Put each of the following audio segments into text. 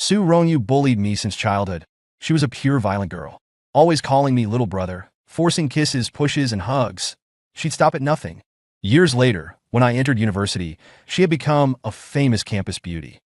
Su Ronyu bullied me since childhood. She was a pure violent girl, always calling me little brother, forcing kisses, pushes, and hugs. She'd stop at nothing. Years later, when I entered university, she had become a famous campus beauty.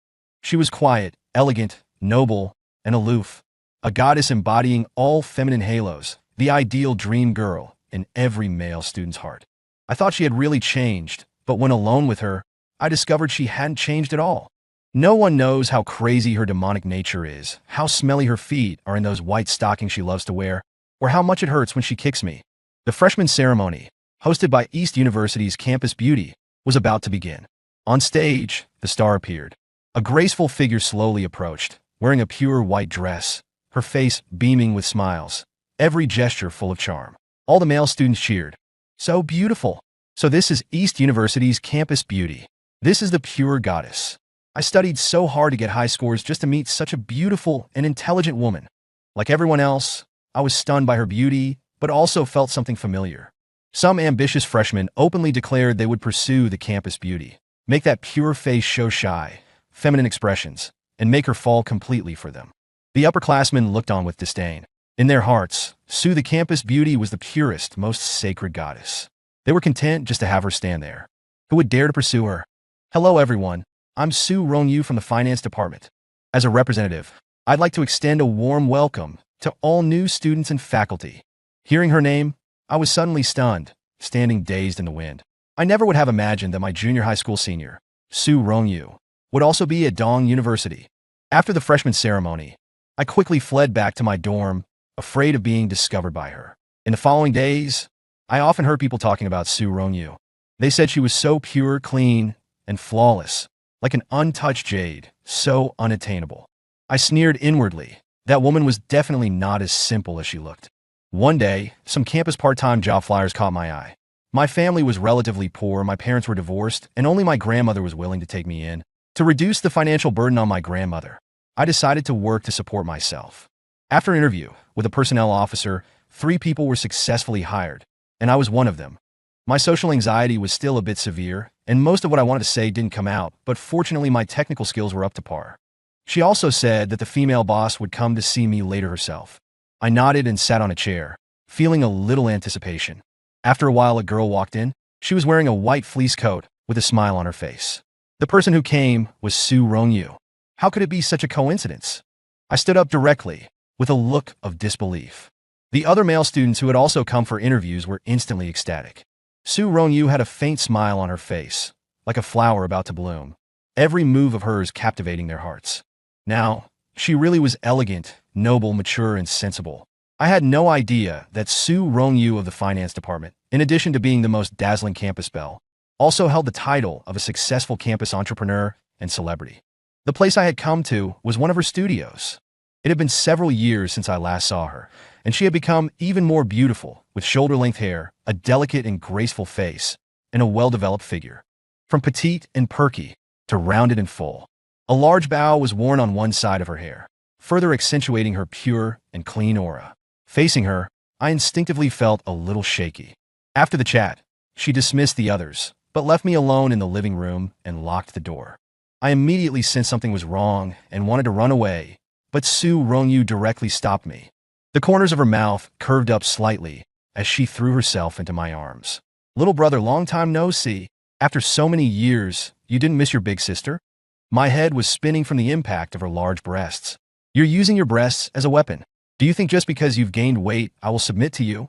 She was quiet, elegant, noble, and aloof, a goddess embodying all feminine halos, the ideal dream girl in every male student's heart. I thought she had really changed, but when alone with her, I discovered she hadn't changed at all. No one knows how crazy her demonic nature is, how smelly her feet are in those white stockings she loves to wear, or how much it hurts when she kicks me. The freshman ceremony, hosted by East University's Campus Beauty, was about to begin. On stage, the star appeared. A graceful figure slowly approached, wearing a pure white dress, her face beaming with smiles, every gesture full of charm. All the male students cheered. So beautiful. So this is East University's Campus Beauty. This is the pure goddess. I studied so hard to get high scores just to meet such a beautiful and intelligent woman. Like everyone else, I was stunned by her beauty, but also felt something familiar. Some ambitious freshmen openly declared they would pursue the campus beauty, make that pure face show shy, feminine expressions, and make her fall completely for them. The upperclassmen looked on with disdain. In their hearts, Su the campus beauty was the purest, most sacred goddess. They were content just to have her stand there. Who would dare to pursue her? Hello everyone, I'm Su Ronyu from the finance department. As a representative, I'd like to extend a warm welcome to all new students and faculty. Hearing her name, I was suddenly stunned, standing dazed in the wind. I never would have imagined that my junior high school senior, Su Ronyu, would also be at Dong University. After the freshman ceremony, I quickly fled back to my dorm, afraid of being discovered by her. In the following days, I often heard people talking about Su Ronyu. They said she was so pure, clean, and flawless, like an untouched jade, so unattainable. I sneered inwardly. That woman was definitely not as simple as she looked. One day, some campus part-time job flyers caught my eye. My family was relatively poor, my parents were divorced, and only my grandmother was willing to take me in. To reduce the financial burden on my grandmother, I decided to work to support myself. After an interview with a personnel officer, 3 people were successfully hired, and I was one of them. My social anxiety was still a bit severe, and most of what I wanted to say didn't come out, but fortunately my technical skills were up to par. She also said that the female boss would come to see me later herself. I nodded and sat on a chair, feeling a little anticipation. After a while, a girl walked in. She was wearing a white fleece coat with a smile on her face. The person who came was Su Ronyu. How could it be such a coincidence? I stood up directly, with a look of disbelief. The other male students who had also come for interviews were instantly ecstatic. Su Ronyu had a faint smile on her face, like a flower about to bloom, every move of hers captivating their hearts. Now, she really was elegant, noble, mature, and sensible. I had no idea that Su Ronyu of the finance department, in addition to being the most dazzling campus belle, also held the title of a successful campus entrepreneur and celebrity. The place I had come to was one of her studios. It had been several years since I last saw her, and she had become even more beautiful, with shoulder-length hair, a delicate and graceful face, and a well-developed figure. From petite and perky to rounded and full, a large bow was worn on one side of her hair, further accentuating her pure and clean aura. Facing her, I instinctively felt a little shaky. After the chat, she dismissed the others, but left me alone in the living room and locked the door. I immediately sensed something was wrong and wanted to run away, but Su Ronyu directly stopped me. The corners of her mouth curved up slightly as she threw herself into my arms. Little brother, long time no see. After so many years, you didn't miss your big sister? My head was spinning from the impact of her large breasts. You're using your breasts as a weapon. Do you think just because you've gained weight, I will submit to you?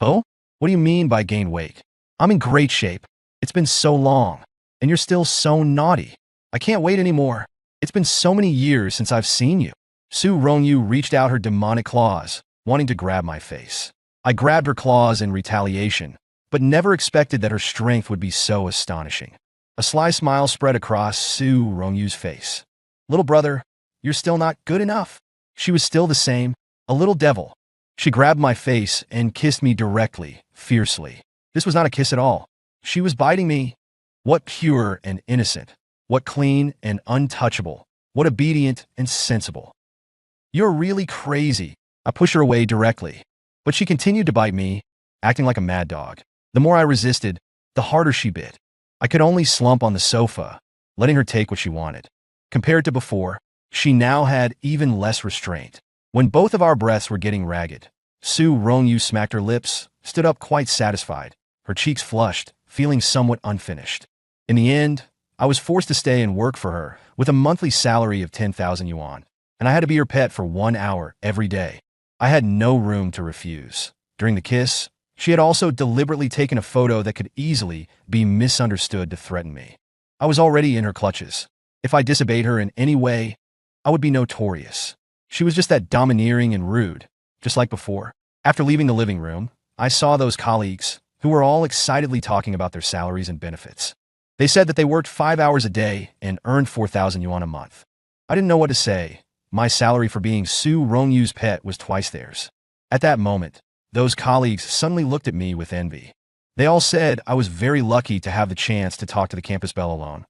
Oh? What do you mean by gain weight? I'm in great shape. It's been so long, and you're still so naughty. I can't wait anymore. It's been so many years since I've seen you. Su Ronyu reached out her demonic claws, wanting to grab my face. I grabbed her claws in retaliation, but never expected that her strength would be so astonishing. A sly smile spread across Su Ronyu's face. Little brother, you're still not good enough. She was still the same, a little devil. She grabbed my face and kissed me directly, fiercely. This was not a kiss at all. She was biting me. What pure and innocent. What clean and untouchable. What obedient and sensible. You're really crazy. I pushed her away directly, but she continued to bite me, acting like a mad dog. The more I resisted, the harder she bit. I could only slump on the sofa, letting her take what she wanted. Compared to before, She now had even less restraint. When both of our breaths were getting ragged, Su Rongyu smacked her lips, stood up quite satisfied, her cheeks flushed, feeling somewhat unfinished. In the end, I was forced to stay and work for her with a monthly salary of 10,000 yuan, and I had to be her pet for 1 hour every day. I had no room to refuse. During the kiss, she had also deliberately taken a photo that could easily be misunderstood to threaten me. I was already in her clutches. If I disobeyed her in any way, I would be notorious. She was just that domineering and rude, just like before. After leaving the living room, I saw those colleagues who were all excitedly talking about their salaries and benefits. They said that they worked 5 hours a day and earned 4,000 yuan a month. I didn't know what to say. My salary for being Su Rongyu's pet was twice theirs. At that moment, those colleagues suddenly looked at me with envy. They all said I was very lucky to have the chance to talk to the campus belle alone.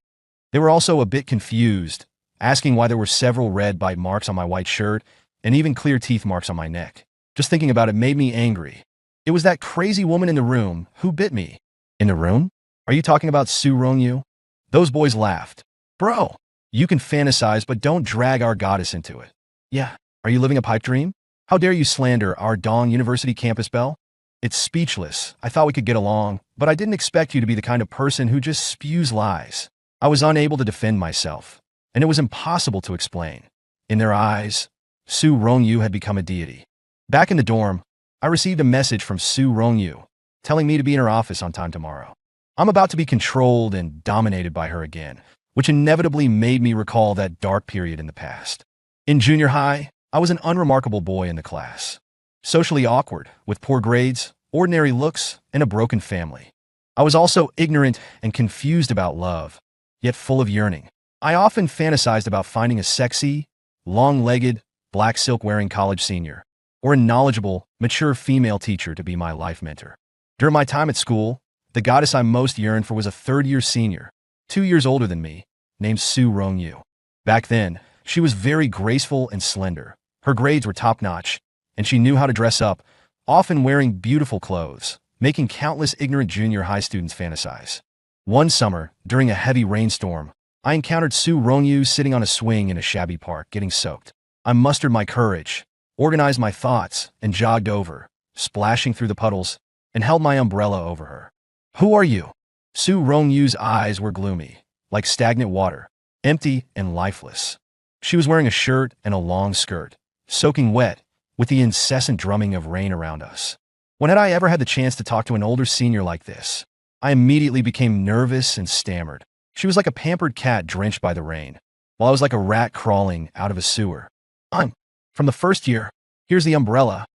They were also a bit confused, asking why there were several red bite marks on my white shirt and even clear teeth marks on my neck. Just thinking about it made me angry. It was that crazy woman in the room who bit me. In the room? Are you talking about Su Rongyu? Those boys laughed. Bro, you can fantasize, but don't drag our goddess into it. Yeah, are you living a pipe dream? How dare you slander our Dong University campus belle? It's speechless. I thought we could get along, but I didn't expect you to be the kind of person who just spews lies. I was unable to defend myself, and it was impossible to explain. In their eyes, Su Rongyu had become a deity. Back in the dorm, I received a message from Su Rongyu, telling me to be in her office on time tomorrow. I'm about to be controlled and dominated by her again, which inevitably made me recall that dark period in the past. In junior high, I was an unremarkable boy in the class. Socially awkward, with poor grades, ordinary looks, and a broken family. I was also ignorant and confused about love, yet full of yearning. I often fantasized about finding a sexy, long-legged, black silk-wearing college senior, or a knowledgeable, mature female teacher to be my life mentor. During my time at school, the goddess I most yearned for was a third-year senior, 2 years older than me, named Su Rongyu. Back then, she was very graceful and slender. Her grades were top-notch, and she knew how to dress up, often wearing beautiful clothes, making countless ignorant junior high students fantasize. One summer, during a heavy rainstorm, I encountered Su Rongyu sitting on a swing in a shabby park, getting soaked. I mustered my courage, organized my thoughts, and jogged over, splashing through the puddles, and held my umbrella over her. Who are you? Su Rongyu's eyes were gloomy, like stagnant water, empty and lifeless. She was wearing a shirt and a long skirt, soaking wet, with the incessant drumming of rain around us. When had I ever had the chance to talk to an older senior like this? I immediately became nervous and stammered. She was like a pampered cat drenched by the rain, while I was like a rat crawling out of a sewer. I'm from the first year. Here's the umbrella.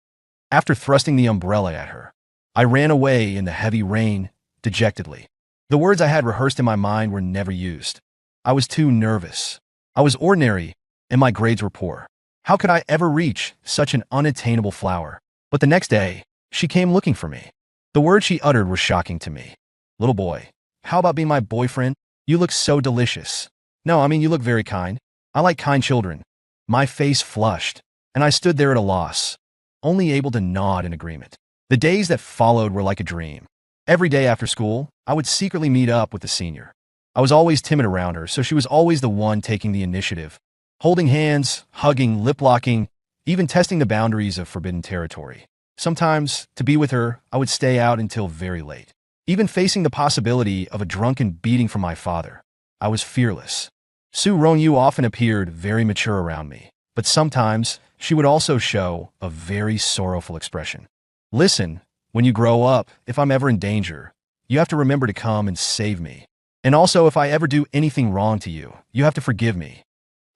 After thrusting the umbrella at her, I ran away in the heavy rain, dejectedly. The words I had rehearsed in my mind were never used. I was too nervous. I was ordinary, and my grades were poor. How could I ever reach such an unattainable flower? But the next day, she came looking for me. The words she uttered were shocking to me. Little boy, how about being my boyfriend? You look so delicious. No, I mean, you look very kind. I like kind children. My face flushed, and I stood there at a loss, only able to nod in agreement. The days that followed were like a dream. Every day after school, I would secretly meet up with the senior. I was always timid around her, so she was always the one taking the initiative, holding hands, hugging, lip-locking, even testing the boundaries of forbidden territory. Sometimes, to be with her, I would stay out until very late. Even facing the possibility of a drunken beating from my father, I was fearless. Su Rongyu often appeared very mature around me, but sometimes she would also show a very sorrowful expression. Listen, when you grow up, if I'm ever in danger, you have to remember to come and save me. And also, if I ever do anything wrong to you, you have to forgive me.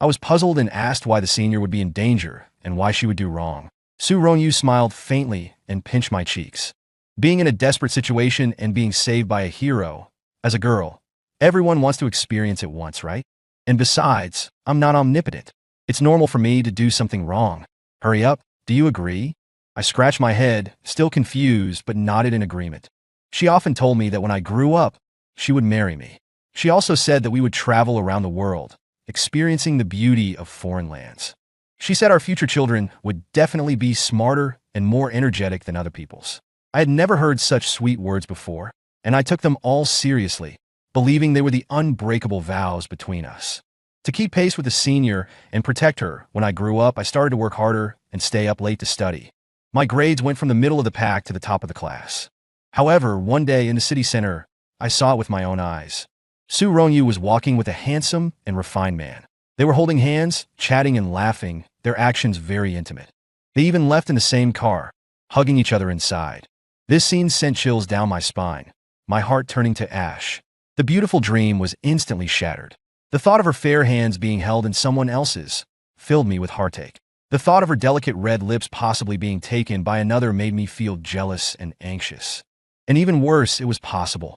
I was puzzled and asked why the senior would be in danger and why she would do wrong. Su Rongyu smiled faintly and pinched my cheeks. Being in a desperate situation and being saved by a hero, as a girl, everyone wants to experience it once, right? And besides, I'm not omnipotent. It's normal for me to do something wrong. Hurry up, do you agree? I scratched my head, still confused, but nodded in agreement. She often told me that when I grew up, she would marry me. She also said that we would travel around the world, experiencing the beauty of foreign lands. She said our future children would definitely be smarter and more energetic than other people's. I had never heard such sweet words before, and I took them all seriously, believing they were the unbreakable vows between us. To keep pace with the senior and protect her, when I grew up, I started to work harder and stay up late to study. My grades went from the middle of the pack to the top of the class. However, one day in the city center, I saw it with my own eyes. Su Rongyu was walking with a handsome and refined man. They were holding hands, chatting and laughing, their actions very intimate. They even left in the same car, hugging each other inside. This scene sent chills down my spine, my heart turning to ash. The beautiful dream was instantly shattered. The thought of her fair hands being held in someone else's filled me with heartache. The thought of her delicate red lips possibly being taken by another made me feel jealous and anxious. And even worse, it was possible.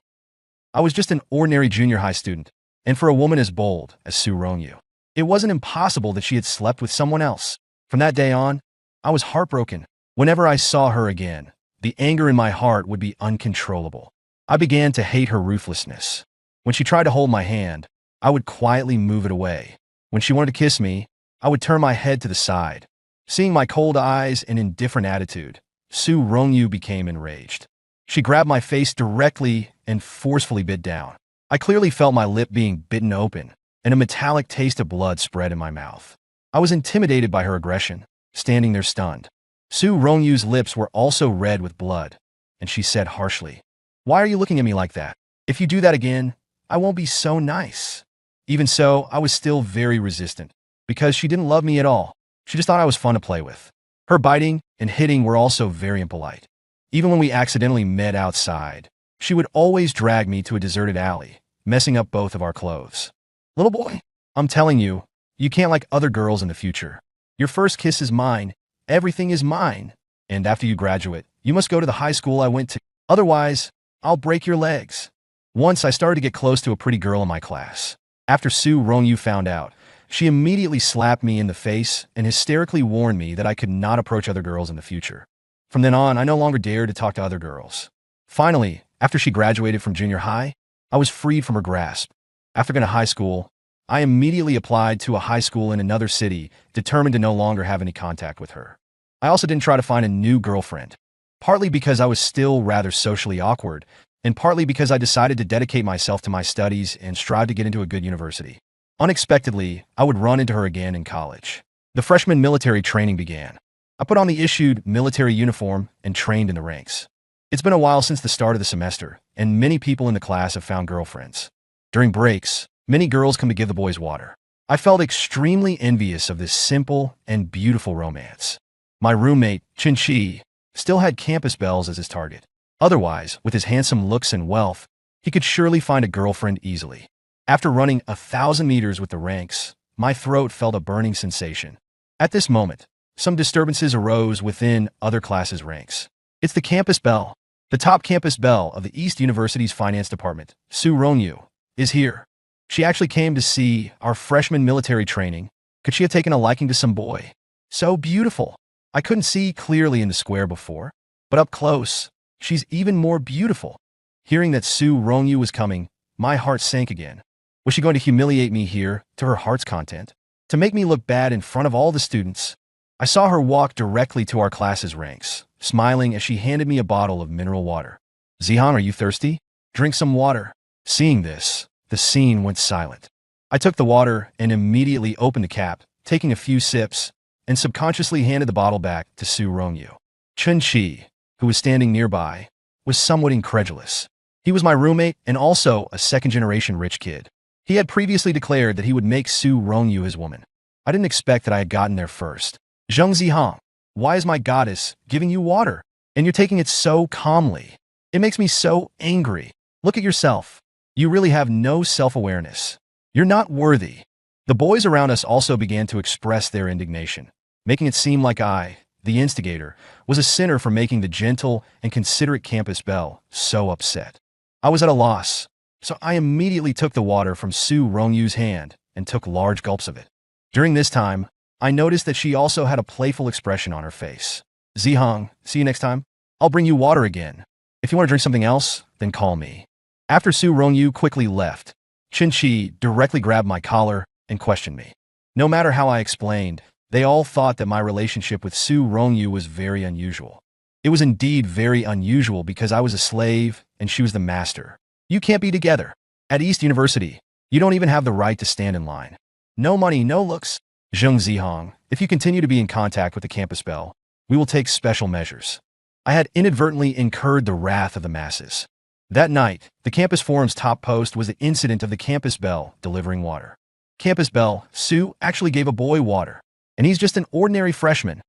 I was just an ordinary junior high student, and for a woman as bold as Su Rongyu, it wasn't impossible that she had slept with someone else. From that day on, I was heartbroken. Whenever I saw her again, the anger in my heart would be uncontrollable. I began to hate her ruthlessness. When she tried to hold my hand, I would quietly move it away. When she wanted to kiss me, I would turn my head to the side. Seeing my cold eyes and indifferent attitude, Su Rongyu became enraged. She grabbed my face directly and forcefully bit down. I clearly felt my lip being bitten open, and a metallic taste of blood spread in my mouth. I was intimidated by her aggression, standing there stunned. Su Rongyu's lips were also red with blood, and she said harshly, "Why are you looking at me like that? If you do that again, I won't be so nice." Even so, I was still very resistant, because she didn't love me at all. She just thought I was fun to play with. Her biting and hitting were also very impolite. Even when we accidentally met outside, she would always drag me to a deserted alley, messing up both of our clothes. "Little boy, I'm telling you, you can't like other girls in the future. Your first kiss is mine, everything is mine, and after you graduate, you must go to the high school I went to. Otherwise, I'll break your legs." Once I started to get close to a pretty girl in my class. After Su Rongyu found out, she immediately slapped me in the face and hysterically warned me that I could not approach other girls in the future. From then on, I no longer dared to talk to other girls. Finally, after she graduated from junior high, I was freed from her grasp. After going to high school, I immediately applied to a high school in another city, determined to no longer have any contact with her. I also didn't try to find a new girlfriend, partly because I was still rather socially awkward, and partly because I decided to dedicate myself to my studies and strive to get into a good university. Unexpectedly, I would run into her again in college. The freshman military training began. I put on the issued military uniform and trained in the ranks. It's been a while since the start of the semester, and many people in the class have found girlfriends. During breaks, many girls come to give the boys water. I felt extremely envious of this simple and beautiful romance. My roommate, Chin-Chi, still had campus belles as his target. Otherwise, with his handsome looks and wealth, he could surely find a girlfriend easily. After running 1,000 meters with the ranks, my throat felt a burning sensation. At this moment, some disturbances arose within other classes' ranks. It's the campus belle. The top campus belle of the East University's finance department, Su Rongyu, is here. She actually came to see our freshman military training. Could she have taken a liking to some boy? So beautiful. I couldn't see clearly in the square before, but up close, she's even more beautiful. Hearing that Su Rongyu was coming, my heart sank again. Was she going to humiliate me here to her heart's content? To make me look bad in front of all the students? I saw her walk directly to our class's ranks, smiling as she handed me a bottle of mineral water. "Zihang, are you thirsty? Drink some water." Seeing this, the scene went silent. I took the water and immediately opened the cap, taking a few sips, and subconsciously handed the bottle back to Su Rongyu. Chun-Chi, who was standing nearby, was somewhat incredulous. He was my roommate and also a second-generation rich kid. He had previously declared that he would make Su Rongyu his woman. I didn't expect that I had gotten there first. "Zheng Zihang, why is my goddess giving you water? And you're taking it so calmly. It makes me so angry. Look at yourself. You really have no self-awareness. You're not worthy." The boys around us also began to express their indignation, making it seem like I, the instigator, was a sinner for making the gentle and considerate campus belle so upset. I was at a loss, so I immediately took the water from Su Rongyu's hand and took large gulps of it. During this time, I noticed that she also had a playful expression on her face. "Zihang, see you next time. I'll bring you water again. If you want to drink something else, then call me." After Su Rongyu quickly left, Chin-Chi directly grabbed my collar and questioned me. No matter how I explained, they all thought that my relationship with Su Rongyu was very unusual. It was indeed very unusual because I was a slave and she was the master. You can't be together. At East University, you don't even have the right to stand in line. No money, no looks. Zheng Zihong, if you continue to be in contact with the campus bell, we will take special measures. I had inadvertently incurred the wrath of the masses. That night, the campus forum's top post was the incident of the campus bell delivering water. Campus bell, Sue actually gave a boy water, and he's just an ordinary freshman.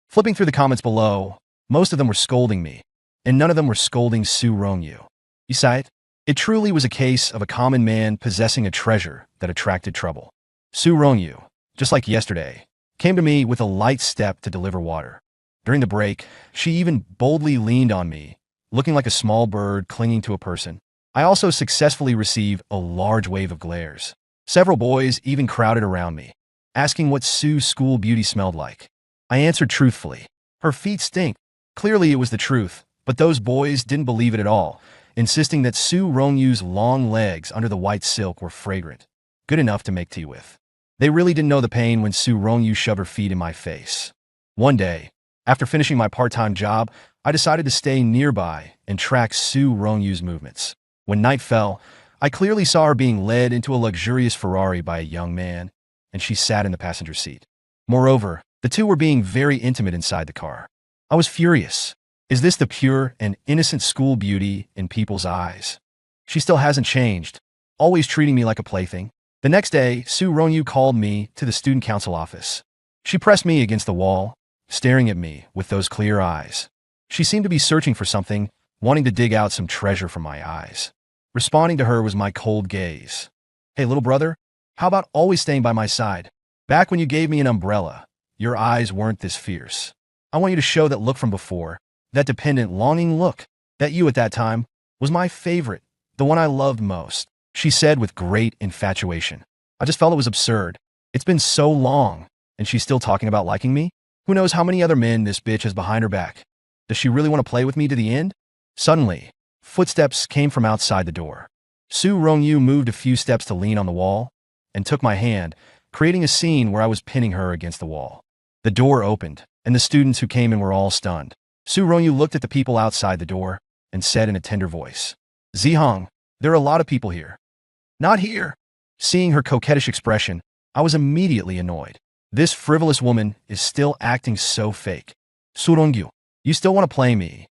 Flipping through the comments below, most of them were scolding me, and none of them were scolding Su Rongyu. Besides, it truly was a case of a common man possessing a treasure that attracted trouble. Su Rongyu, just like yesterday, came to me with a light step to deliver water. During the break, she even boldly leaned on me, looking like a small bird clinging to a person. I also successfully received a large wave of glares. Several boys even crowded around me, asking what Sue's school beauty smelled like. I answered truthfully. Her feet stink. Clearly it was the truth, but those boys didn't believe it at all, insisting that Su Rongyu's long legs under the white silk were fragrant, good enough to make tea with. They really didn't know the pain when Su Rongyu shoved her feet in my face. One day, after finishing my part-time job, I decided to stay nearby and track Su Rongyu's movements. When night fell, I clearly saw her being led into a luxurious Ferrari by a young man, and she sat in the passenger seat. Moreover, the two were being very intimate inside the car. I was furious. Is this the pure and innocent school beauty in people's eyes? She still hasn't changed, always treating me like a plaything. The next day, Su Rongyu called me to the student council office. She pressed me against the wall, staring at me with those clear eyes. She seemed to be searching for something, wanting to dig out some treasure from my eyes. Responding to her was my cold gaze. Hey, little brother, how about always staying by my side? Back when you gave me an umbrella, your eyes weren't this fierce. I want you to show that look from before, that dependent, longing look, that you at that time was my favorite, the one I loved most, she said with great infatuation. I just felt it was absurd. It's been so long, and she's still talking about liking me? Who knows how many other men this bitch has behind her back? Does she really want to play with me to the end? Suddenly, footsteps came from outside the door. Su Rongyu moved a few steps to lean on the wall and took my hand, creating a scene where I was pinning her against the wall. The door opened, and the students who came in were all stunned. Su Rongyu looked at the people outside the door and said in a tender voice, Zihong, there are a lot of people here. Not here. Seeing her coquettish expression, I was immediately annoyed. This frivolous woman is still acting so fake. Su Rongyu, you still want to play me?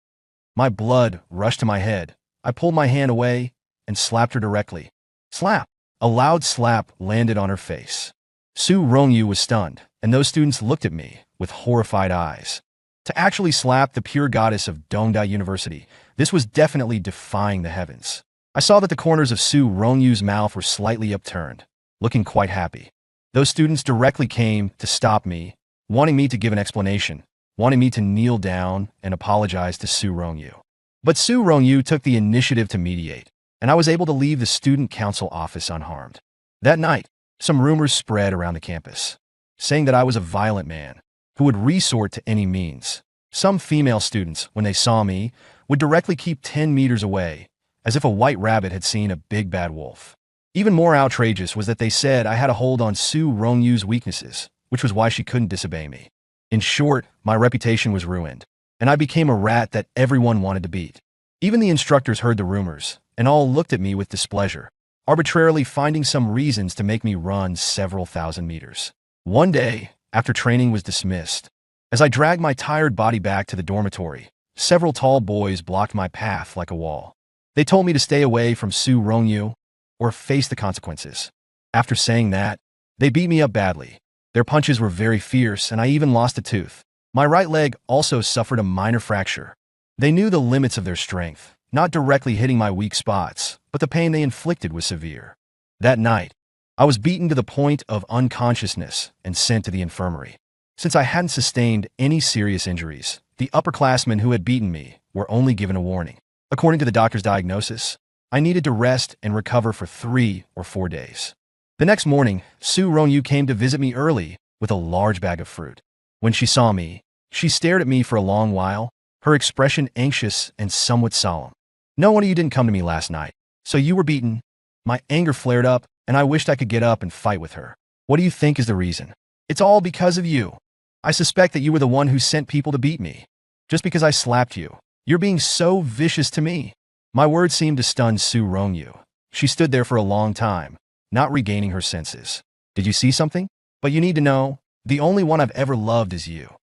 My blood rushed to my head. I pulled my hand away and slapped her directly. Slap! A loud slap landed on her face. Su Rongyu was stunned, and those students looked at me with horrified eyes. To actually slap the pure goddess of Dongdai University, this was definitely defying the heavens. I saw that the corners of Su Rongyu's mouth were slightly upturned, looking quite happy. Those students directly came to stop me, wanting me to give an explanation, wanting me to kneel down and apologize to Su Rongyu. But Su Rongyu took the initiative to mediate, and I was able to leave the student council office unharmed. That night, some rumors spread around the campus, saying that I was a violent man who would resort to any means. Some female students, when they saw me, would directly keep 10 meters away, as if a white rabbit had seen a big bad wolf. Even more outrageous was that they said I had a hold on Su Rongyu's weaknesses, which was why she couldn't disobey me. In short, my reputation was ruined, and I became a rat that everyone wanted to beat. Even the instructors heard the rumors, and all looked at me with displeasure, arbitrarily finding some reasons to make me run several thousand meters. One day, after training was dismissed, as I dragged my tired body back to the dormitory, several tall boys blocked my path like a wall. They told me to stay away from Su Rongyu or face the consequences. After saying that, they beat me up badly. Their punches were very fierce, and I even lost a tooth. My right leg also suffered a minor fracture. They knew the limits of their strength, not directly hitting my weak spots, but the pain they inflicted was severe. That night, I was beaten to the point of unconsciousness and sent to the infirmary. Since I hadn't sustained any serious injuries, the upperclassmen who had beaten me were only given a warning. According to the doctor's diagnosis, I needed to rest and recover for 3 or 4 days. The next morning, Su Rongyu came to visit me early with a large bag of fruit. When she saw me, she stared at me for a long while, her expression anxious and somewhat solemn. No one of you didn't come to me last night, so you were beaten. My anger flared up, and I wished I could get up and fight with her. What do you think is the reason? It's all because of you. I suspect that you were the one who sent people to beat me. Just because I slapped you, you're being so vicious to me. My words seemed to stun Su Rongyu. She stood there for a long time, not regaining her senses. Did you see something? But you need to know, the only one I've ever loved is you.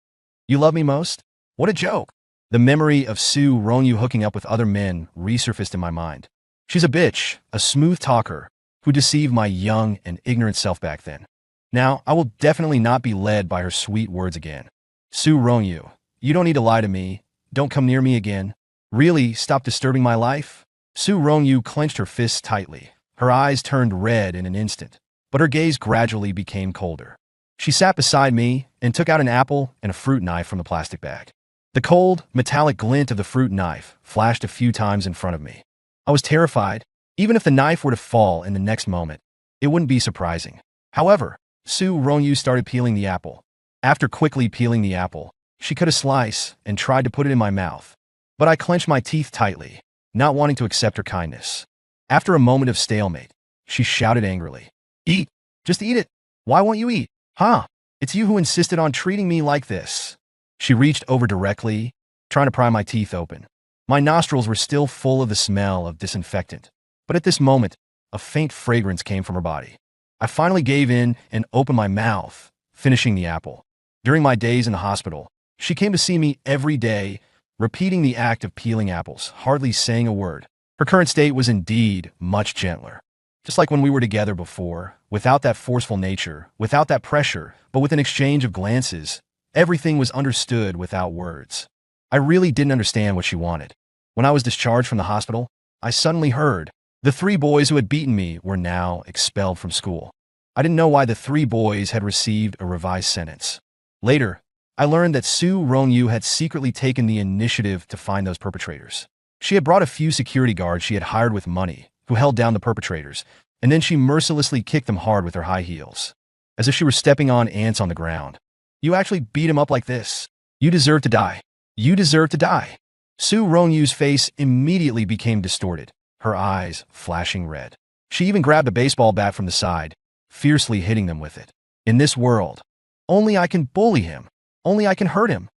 You love me most? What a joke. The memory of Sue Ronyu hooking up with other men resurfaced in my mind. She's a bitch, a smooth talker, who deceived my young and ignorant self back then. Now, I will definitely not be led by her sweet words again. Sue Ronyu, you don't need to lie to me. Don't come near me again. Really, stop disturbing my life? Sue Ronyu clenched her fists tightly. Her eyes turned red in an instant, but her gaze gradually became colder. She sat beside me and took out an apple and a fruit knife from the plastic bag. The cold, metallic glint of the fruit knife flashed a few times in front of me. I was terrified. Even if the knife were to fall in the next moment, it wouldn't be surprising. However, Sue Ronyu started peeling the apple. After quickly peeling the apple, she cut a slice and tried to put it in my mouth. But I clenched my teeth tightly, not wanting to accept her kindness. After a moment of stalemate, she shouted angrily, "Eat! Just eat it! Why won't you eat? Huh? It's you who insisted on treating me like this." She reached over directly, trying to pry my teeth open. My nostrils were still full of the smell of disinfectant, but at this moment, a faint fragrance came from her body. I finally gave in and opened my mouth, finishing the apple. During my days in the hospital, she came to see me every day, repeating the act of peeling apples, hardly saying a word. Her current state was indeed much gentler. Just like when we were together before, without that forceful nature, without that pressure, but with an exchange of glances, everything was understood without words. I really didn't understand what she wanted. When I was discharged from the hospital, I suddenly heard the 3 boys who had beaten me were now expelled from school. I didn't know why the 3 boys had received a revised sentence. Later, I learned that Sue Ronyu had secretly taken the initiative to find those perpetrators. She had brought a few security guards she had hired with money, who held down the perpetrators, and then she mercilessly kicked them hard with her high heels, as if she were stepping on ants on the ground. "You actually beat him up like this? You deserve to die. You deserve to die." Sue Ronyu's face immediately became distorted, her eyes flashing red. She even grabbed a baseball bat from the side, fiercely hitting them with it. "In this world, only I can bully him. Only I can hurt him.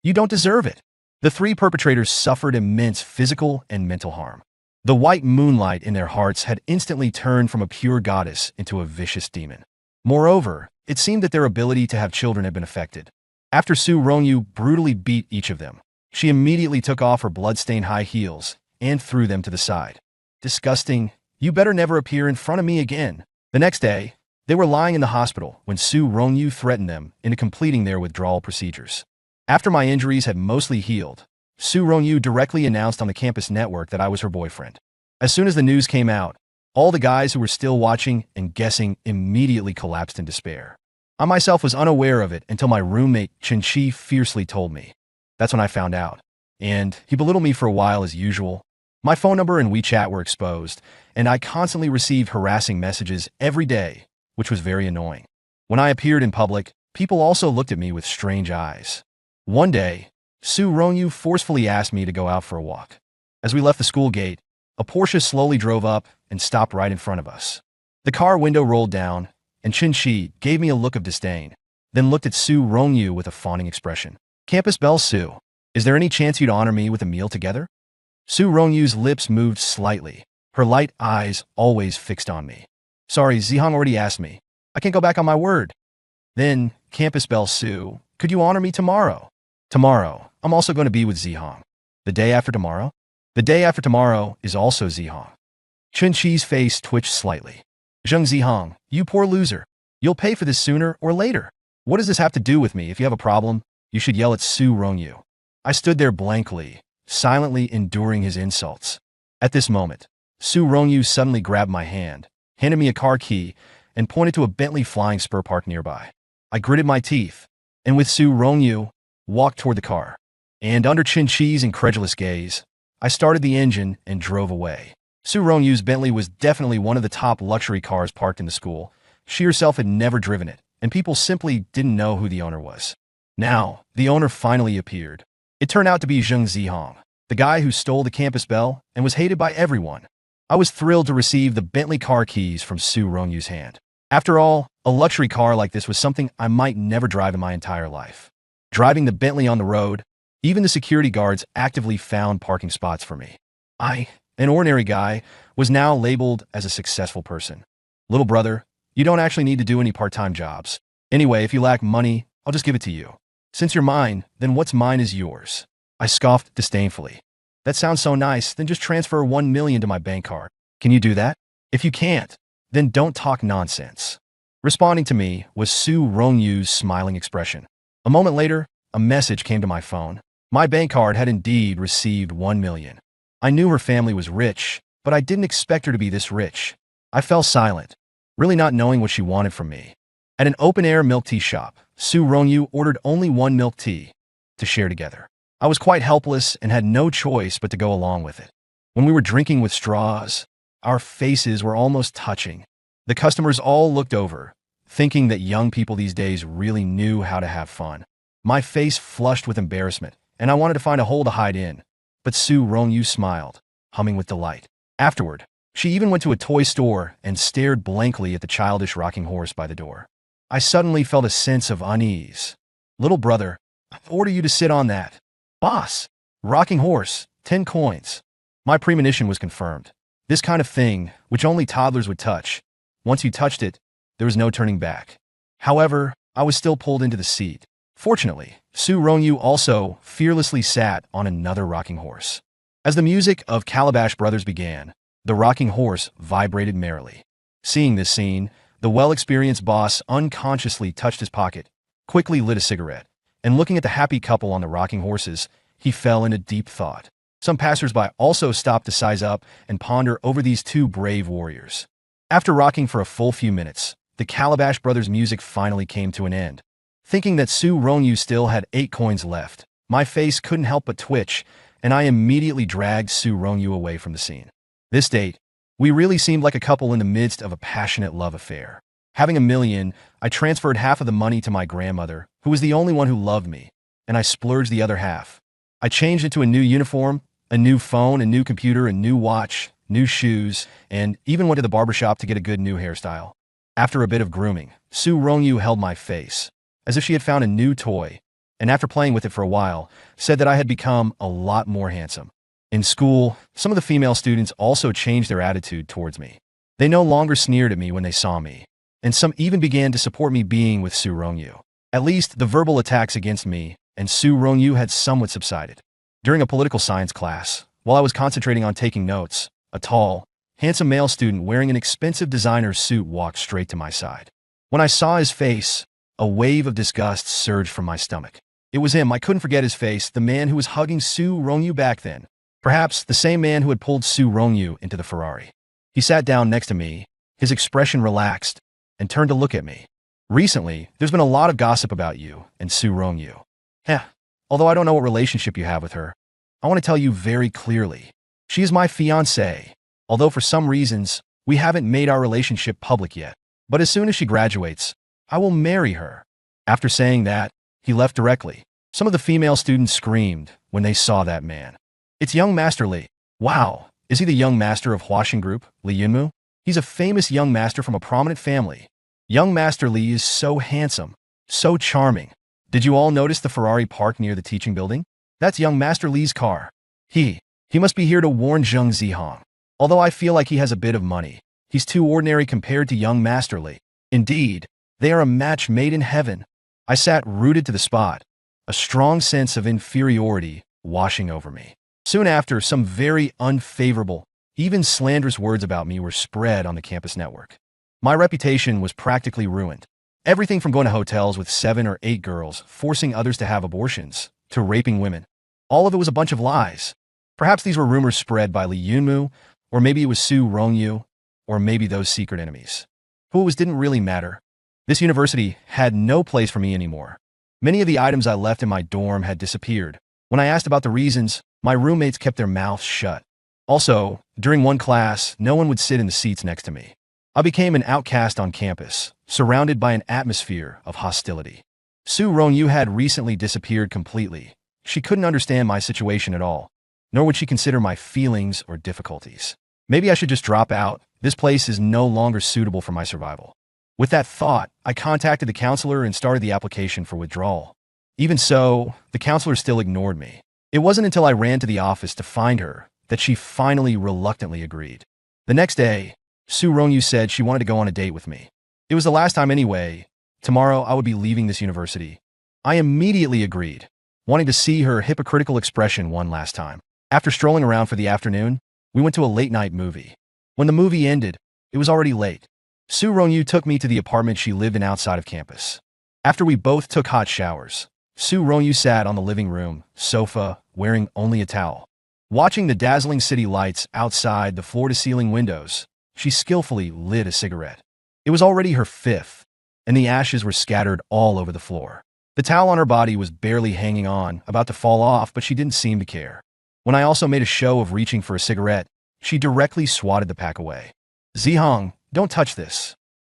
You don't deserve it." The 3 perpetrators suffered immense physical and mental harm. The white moonlight in their hearts had instantly turned from a pure goddess into a vicious demon. Moreover, it seemed that their ability to have children had been affected. After Sue Ronyu brutally beat each of them, she immediately took off her blood-stained high heels and threw them to the side. "Disgusting. You better never appear in front of me again." The next day, they were lying in the hospital when Sue Ronyu threatened them into completing their withdrawal procedures. After my injuries had mostly healed, Sue Ronyu directly announced on the campus network that I was her boyfriend. As soon as the news came out, all the guys who were still watching and guessing immediately collapsed in despair. I myself was unaware of it until my roommate Chen-Chi fiercely told me. That's when I found out. And he belittled me for a while as usual. My phone number and WeChat were exposed, and I constantly received harassing messages every day, which was very annoying. When I appeared in public, people also looked at me with strange eyes. One day, Sue Ronyu forcefully asked me to go out for a walk. As we left the school gate, a Porsche slowly drove up and stopped right in front of us. The car window rolled down, and Chen-Chi gave me a look of disdain, then looked at Sue Ronyu with a fawning expression. "Campus Belle Sue, is there any chance you'd honor me with a meal together?" Sue Ronyu's lips moved slightly, her light eyes always fixed on me. "Sorry, Zihong already asked me. I can't go back on my word." "Then, Campus Belle Sue, could you honor me tomorrow?" "Tomorrow, I'm also going to be with Zihong." "The day after tomorrow?" "The day after tomorrow is also Zihong." Chen-Chi's face twitched slightly. "Zheng Zihong, you poor loser. You'll pay for this sooner or later. What does this have to do with me? If you have a problem, you should yell at Sue Ronyu." I stood there blankly, silently enduring his insults. At this moment, Sue Ronyu suddenly grabbed my hand, handed me a car key, and pointed to a Bentley flying spur parked nearby. I gritted my teeth, and with Sue Ronyu, walked toward the car. And under Chen-Chi's incredulous gaze, I started the engine and drove away. Sue Ronyu's Bentley was definitely one of the top luxury cars parked in the school. She herself had never driven it, and people simply didn't know who the owner was. Now, the owner finally appeared. It turned out to be Zheng Zihong, the guy who stole the campus bell and was hated by everyone. I was thrilled to receive the Bentley car keys from Sue Ronyu's hand. After all, a luxury car like this was something I might never drive in my entire life. Driving the Bentley on the road, even the security guards actively found parking spots for me. I, an ordinary guy, was now labeled as a successful person. "Little brother, You don't actually need to do any part-time jobs. Anyway, if you lack money, I'll just give it to you. Since you're mine, then what's mine is yours. I scoffed disdainfully. That sounds so nice, then just transfer 1 million to my bank card. Can you do that? If you can't, then don't talk nonsense. Responding to me was Su Rongyu's smiling expression. A moment later, a message came to my phone. My bank card had indeed received 1 million. I knew her family was rich, but I didn't expect her to be this rich. I fell silent, really not knowing what she wanted from me. At an open-air milk tea shop, Su Rongyu ordered only 1 milk tea to share together. I was quite helpless and had no choice but to go along with it. When we were drinking with straws, our faces were almost touching. The customers all looked over, thinking that young people these days really knew how to have fun. My face flushed with embarrassment, and I wanted to find a hole to hide in. But Su Rongyu smiled, humming with delight. Afterward, she even went to a toy store and stared blankly at the childish rocking horse by the door. I suddenly felt a sense of unease. Little brother, I order you to sit on that. Boss, rocking horse, 10 coins. My premonition was confirmed. This kind of thing, which only toddlers would touch. Once you touched it, there was no turning back. However, I was still pulled into the seat. Fortunately, Su Rongyu also fearlessly sat on another rocking horse. As the music of Calabash Brothers began, the rocking horse vibrated merrily. Seeing this scene, the well-experienced boss unconsciously touched his pocket, quickly lit a cigarette, and looking at the happy couple on the rocking horses, he fell into deep thought. Some passersby also stopped to size up and ponder over these two brave warriors. After rocking for a full few minutes, the Calabash Brothers' music finally came to an end. Thinking that Su Rongyu still had 8 coins left, my face couldn't help but twitch, and I immediately dragged Su Rongyu away from the scene. This date, we really seemed like a couple in the midst of a passionate love affair. Having 1 million, I transferred half of the money to my grandmother, who was the only one who loved me, and I splurged the other half. I changed into a new uniform, a new phone, a new computer, a new watch, new shoes, and even went to the barbershop to get a good new hairstyle. After a bit of grooming, Su Rongyu held my face, as if she had found a new toy, and after playing with it for a while, said that I had become a lot more handsome. In school, some of the female students also changed their attitude towards me. They no longer sneered at me when they saw me, and some even began to support me being with Su Rongyu. At least the verbal attacks against me and Su Rongyu had somewhat subsided. During a political science class, while I was concentrating on taking notes, a tall, handsome male student wearing an expensive designer suit walked straight to my side. When I saw his face, a wave of disgust surged from my stomach. It was him, I couldn't forget his face, the man who was hugging Su Rongyu back then. Perhaps the same man who had pulled Su Rongyu into the Ferrari. He sat down next to me, his expression relaxed, and turned to look at me. Recently, there's been a lot of gossip about you and Su Rongyu. Although I don't know what relationship you have with her, I want to tell you very clearly. She is my fiancée, although for some reasons, we haven't made our relationship public yet. But as soon as she graduates, I will marry her. After saying that, he left directly. Some of the female students screamed when they saw that man. It's young Master Li. Wow, is he the young master of Huaxing Group, Li Yunmu? He's a famous young master from a prominent family. Young Master Li is so handsome, so charming. Did you all notice the Ferrari parked near the teaching building? That's young Master Li's car. He must be here to warn Zheng Zihong. Although I feel like he has a bit of money, he's too ordinary compared to young Master Li. Indeed, they are a match made in heaven. I sat rooted to the spot, a strong sense of inferiority washing over me. Soon after, some very unfavorable, even slanderous words about me were spread on the campus network. My reputation was practically ruined. Everything from going to hotels with 7 or 8 girls, forcing others to have abortions, to raping women. All of it was a bunch of lies. Perhaps these were rumors spread by Li Yunmu, or maybe it was Su Rongyu, or maybe those secret enemies. Who it was didn't really matter. This university had no place for me anymore. Many of the items I left in my dorm had disappeared. When I asked about the reasons, my roommates kept their mouths shut. Also, during one class, no one would sit in the seats next to me. I became an outcast on campus, surrounded by an atmosphere of hostility. Su Rongyu had recently disappeared completely. She couldn't understand my situation at all, nor would she consider my feelings or difficulties. Maybe I should just drop out. This place is no longer suitable for my survival. With that thought, I contacted the counselor and started the application for withdrawal. Even so, the counselor still ignored me. It wasn't until I ran to the office to find her that she finally reluctantly agreed. The next day, Su Rongyu said she wanted to go on a date with me. It was the last time anyway. Tomorrow I would be leaving this university. I immediately agreed, wanting to see her hypocritical expression one last time. After strolling around for the afternoon, we went to a late-night movie. When the movie ended, it was already late. Su Rongyu took me to the apartment she lived in outside of campus. After we both took hot showers, Su Rongyu sat on the living room sofa, wearing only a towel. Watching the dazzling city lights outside the floor-to-ceiling windows, she skillfully lit a cigarette. It was already her fifth, and the ashes were scattered all over the floor. The towel on her body was barely hanging on, about to fall off, but she didn't seem to care. When I also made a show of reaching for a cigarette, she directly swatted the pack away. Zihong, don't touch this.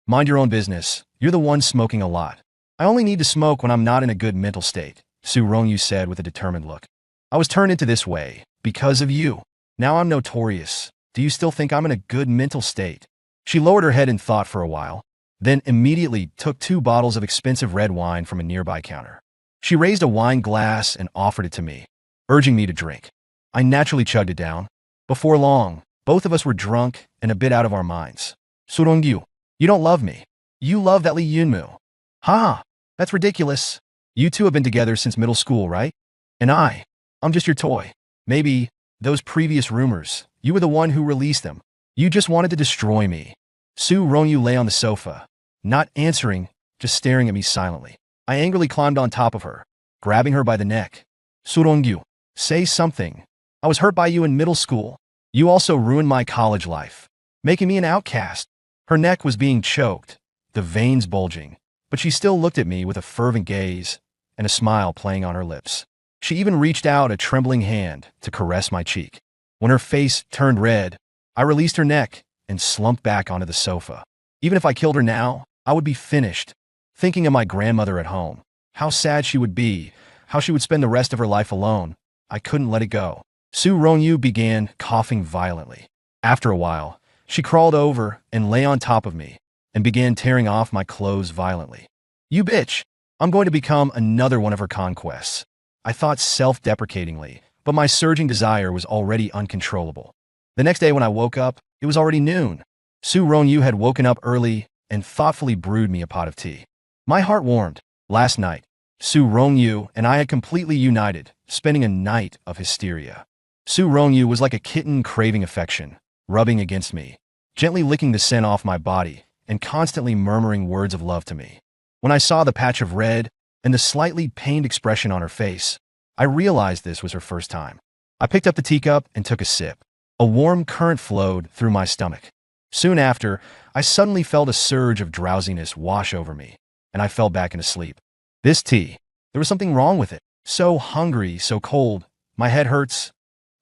Mind your own business. You're the one smoking a lot. I only need to smoke when I'm not in a good mental state, Su Rongyu said with a determined look. I was turned into this way because of you. Now I'm notorious. Do you still think I'm in a good mental state? She lowered her head in thought for a while, then immediately took 2 bottles of expensive red wine from a nearby counter. She raised a wine glass and offered it to me, urging me to drink. I naturally chugged it down. Before long, both of us were drunk and a bit out of our minds. Su Rongyu, you don't love me. You love that Li Yunmu. Ha! That's ridiculous. You two have been together since middle school, right? And I'm just your toy. Maybe those previous rumors, you were the one who released them. You just wanted to destroy me. Su Rongyu lay on the sofa, not answering, just staring at me silently. I angrily climbed on top of her, grabbing her by the neck. Su Rongyu, say something. I was hurt by you in middle school. You also ruined my college life, making me an outcast. Her neck was being choked, the veins bulging, but she still looked at me with a fervent gaze and a smile playing on her lips. She even reached out a trembling hand to caress my cheek. When her face turned red, I released her neck and slumped back onto the sofa. Even if I killed her now, I would be finished. Thinking of my grandmother at home, how sad she would be, how she would spend the rest of her life alone, I couldn't let it go. Su Rongyu began coughing violently. After a while, she crawled over and lay on top of me and began tearing off my clothes violently. You bitch! I'm going to become another one of her conquests. I thought self-deprecatingly, but my surging desire was already uncontrollable. The next day when I woke up, it was already noon. Su Rongyu had woken up early and thoughtfully brewed me a pot of tea. My heart warmed. Last night, Su Rongyu and I had completely united, spending a night of hysteria. Su Rongyu was like a kitten craving affection, rubbing against me, gently licking the scent off my body, and constantly murmuring words of love to me. When I saw the patch of red and the slightly pained expression on her face, I realized this was her first time. I picked up the teacup and took a sip. A warm current flowed through my stomach. Soon after, I suddenly felt a surge of drowsiness wash over me, and I fell back into sleep. This tea, there was something wrong with it. So hungry, so cold, my head hurts.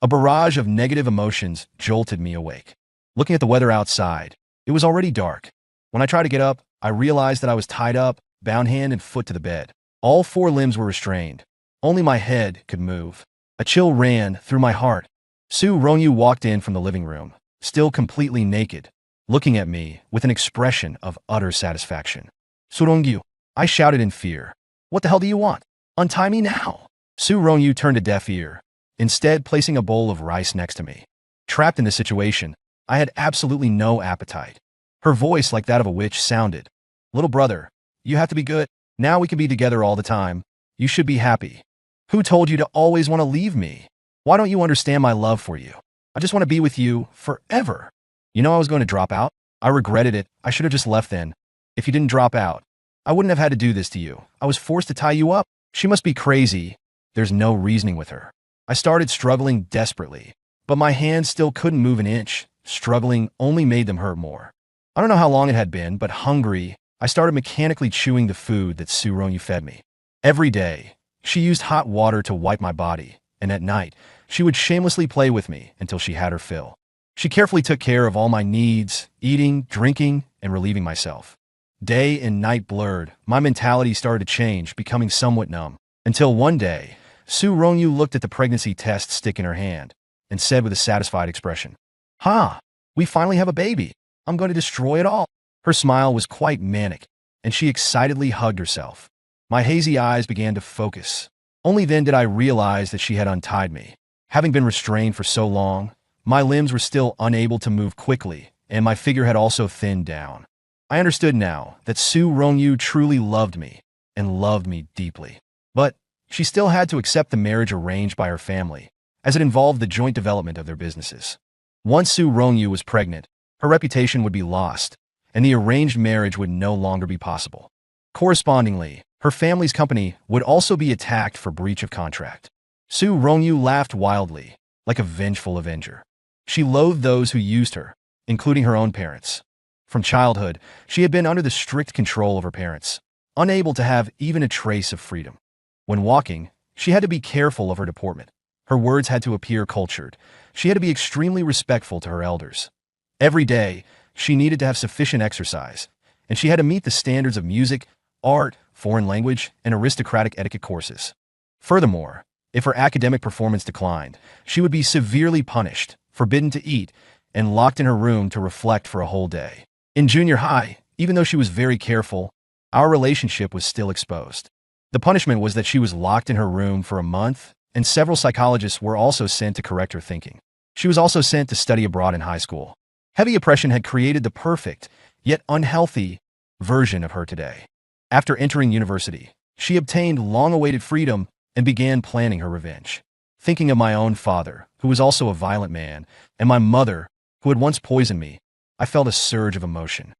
A barrage of negative emotions jolted me awake. Looking at the weather outside, it was already dark. When I tried to get up, I realized that I was tied up, bound hand and foot to the bed. All 4 limbs were restrained. Only my head could move. A chill ran through my heart. Su Rongyu walked in from the living room, still completely naked, looking at me with an expression of utter satisfaction. Su Rongyu, I shouted in fear. What the hell do you want? Untie me now. Su Rongyu turned a deaf ear, instead placing a bowl of rice next to me. Trapped in this situation, I had absolutely no appetite. Her voice, like that of a witch, sounded. Little brother, you have to be good. Now we can be together all the time. You should be happy. Who told you to always want to leave me? Why don't you understand my love for you? I just want to be with you forever. You know I was going to drop out. I regretted it. I should have just left then. If you didn't drop out, I wouldn't have had to do this to you. I was forced to tie you up. She must be crazy. There's no reasoning with her. I started struggling desperately, but my hands still couldn't move an inch. Struggling only made them hurt more. I don't know how long it had been, but hungry, I started mechanically chewing the food that Su Rongyu fed me. Every day, she used hot water to wipe my body, and at night, she would shamelessly play with me until she had her fill. She carefully took care of all my needs, eating, drinking, and relieving myself. Day and night blurred, my mentality started to change, becoming somewhat numb. Until one day, Su Rongyu looked at the pregnancy test stick in her hand and said with a satisfied expression, "Ha! We finally have a baby. I'm going to destroy it all." Her smile was quite manic, and she excitedly hugged herself. My hazy eyes began to focus. Only then did I realize that she had untied me. Having been restrained for so long, my limbs were still unable to move quickly, and my figure had also thinned down. I understood now that Su Rongyu truly loved me, and loved me deeply. But she still had to accept the marriage arranged by her family, as it involved the joint development of their businesses. Once Su Rongyu was pregnant, her reputation would be lost, and the arranged marriage would no longer be possible. Correspondingly, her family's company would also be attacked for breach of contract. Su Rongyu laughed wildly, like a vengeful avenger. She loathed those who used her, including her own parents. From childhood, she had been under the strict control of her parents, unable to have even a trace of freedom. When walking, she had to be careful of her deportment. Her words had to appear cultured. She had to be extremely respectful to her elders. Every day, she needed to have sufficient exercise, and she had to meet the standards of music, art, foreign language, and aristocratic etiquette courses. Furthermore, if her academic performance declined, she would be severely punished, forbidden to eat, and locked in her room to reflect for a whole day. In junior high, even though she was very careful, our relationship was still exposed. The punishment was that she was locked in her room for a month, and several psychologists were also sent to correct her thinking. She was also sent to study abroad in high school. Heavy oppression had created the perfect, yet unhealthy, version of her today. After entering university, she obtained long-awaited freedom and began planning her revenge. Thinking of my own father, who was also a violent man, and my mother, who had once poisoned me, I felt a surge of emotion.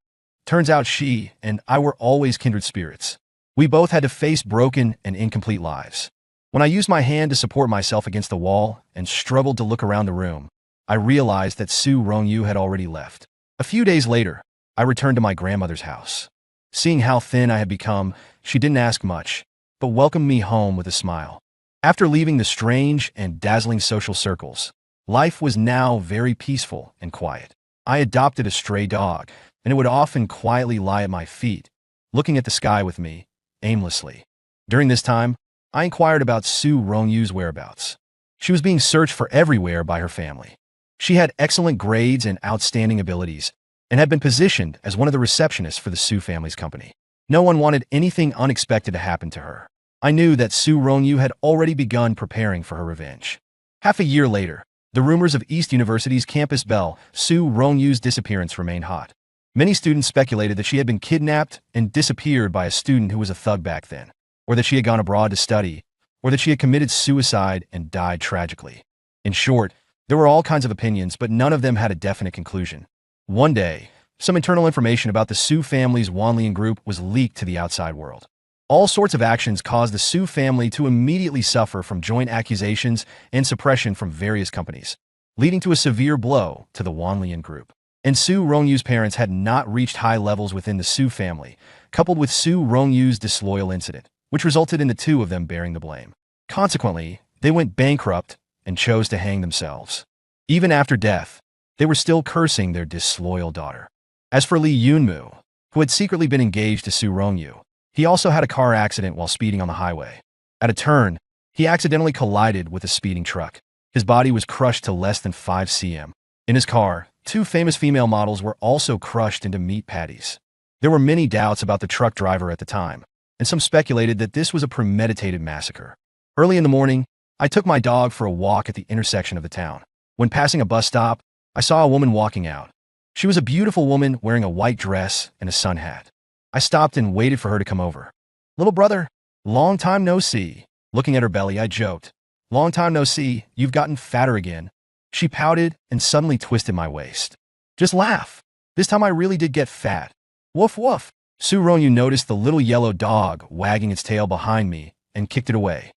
Turns out she and I were always kindred spirits. We both had to face broken and incomplete lives. When I used my hand to support myself against the wall and struggled to look around the room, I realized that Su Rongyu had already left. A few days later, I returned to my grandmother's house. Seeing how thin I had become, she didn't ask much, but welcomed me home with a smile. After leaving the strange and dazzling social circles, life was now very peaceful and quiet. I adopted a stray dog, and it would often quietly lie at my feet, looking at the sky with me, aimlessly. During this time, I inquired about Su Rongyu's whereabouts. She was being searched for everywhere by her family. She had excellent grades and outstanding abilities, and had been positioned as one of the receptionists for the Su family's company. No one wanted anything unexpected to happen to her. I knew that Su Rongyu had already begun preparing for her revenge. Half a year later, the rumors of East University's campus belle, Su Rongyu's disappearance, remained hot. Many students speculated that she had been kidnapped and disappeared by a student who was a thug back then, or that she had gone abroad to study, or that she had committed suicide and died tragically. In short, there were all kinds of opinions, but none of them had a definite conclusion. One day, some internal information about the Su family's Wanlian group was leaked to the outside world. All sorts of actions caused the Su family to immediately suffer from joint accusations and suppression from various companies, leading to a severe blow to the Wanlian group. And Su Rongyu's parents had not reached high levels within the Su family, coupled with Su Rongyu's disloyal incident, which resulted in the two of them bearing the blame. Consequently, they went bankrupt and chose to hang themselves. Even after death, they were still cursing their disloyal daughter. As for Lee Yunmu, who had secretly been engaged to Su Rongyu, he also had a car accident while speeding on the highway. At a turn, he accidentally collided with a speeding truck. His body was crushed to less than 5 cm. In his car, 2 famous female models were also crushed into meat patties. There were many doubts about the truck driver at the time, and some speculated that this was a premeditated massacre. Early in the morning, I took my dog for a walk at the intersection of the town. When passing a bus stop, I saw a woman walking out. She was a beautiful woman wearing a white dress and a sun hat. I stopped and waited for her to come over. "Little brother, long time no see." Looking at her belly, I joked, "Long time no see, you've gotten fatter again." She pouted and suddenly twisted my waist. "Just laugh. This time I really did get fat." "Woof woof." Su Rongyu noticed the little yellow dog wagging its tail behind me and kicked it away.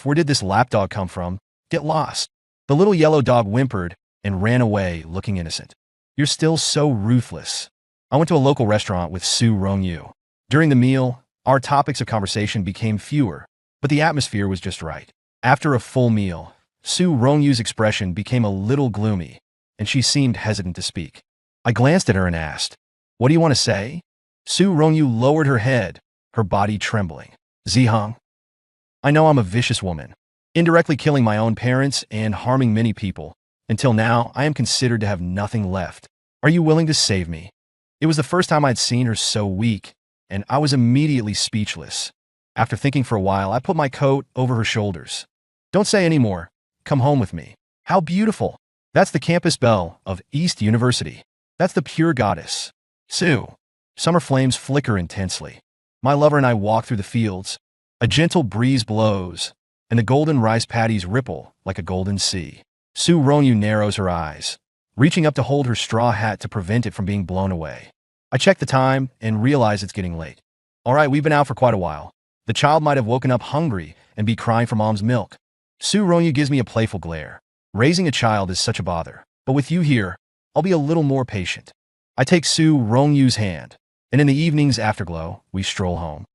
"Where did this lapdog come from? Get lost." The little yellow dog whimpered and ran away looking innocent. "You're still so ruthless." I went to a local restaurant with Su Rongyu. During the meal, our topics of conversation became fewer, but the atmosphere was just right. After a full meal, Su Rongyu's expression became a little gloomy, and she seemed hesitant to speak. I glanced at her and asked, "What do you want to say?" Su Rongyu lowered her head, her body trembling. "Ziheng, I know I'm a vicious woman, indirectly killing my own parents and harming many people. Until now, I am considered to have nothing left. Are you willing to save me?" It was the first time I'd seen her so weak, and I was immediately speechless. After thinking for a while, I put my coat over her shoulders. "Don't say any more. Come home with me." "How beautiful. That's the campus belle of East University. That's the pure goddess." Su Summer flames flicker intensely. My lover and I walk through the fields. A gentle breeze blows, and the golden rice paddies ripple like a golden sea. Su Ronyu narrows her eyes, reaching up to hold her straw hat to prevent it from being blown away. I check the time and realize it's getting late. All right, we've been out for quite a while. The child might have woken up hungry and be crying for mom's milk. Su Ronyu gives me a playful glare. Raising a child is such a bother. But with you here, I'll be a little more patient. I take Su Rongyu's hand, and in the evening's afterglow, we stroll home.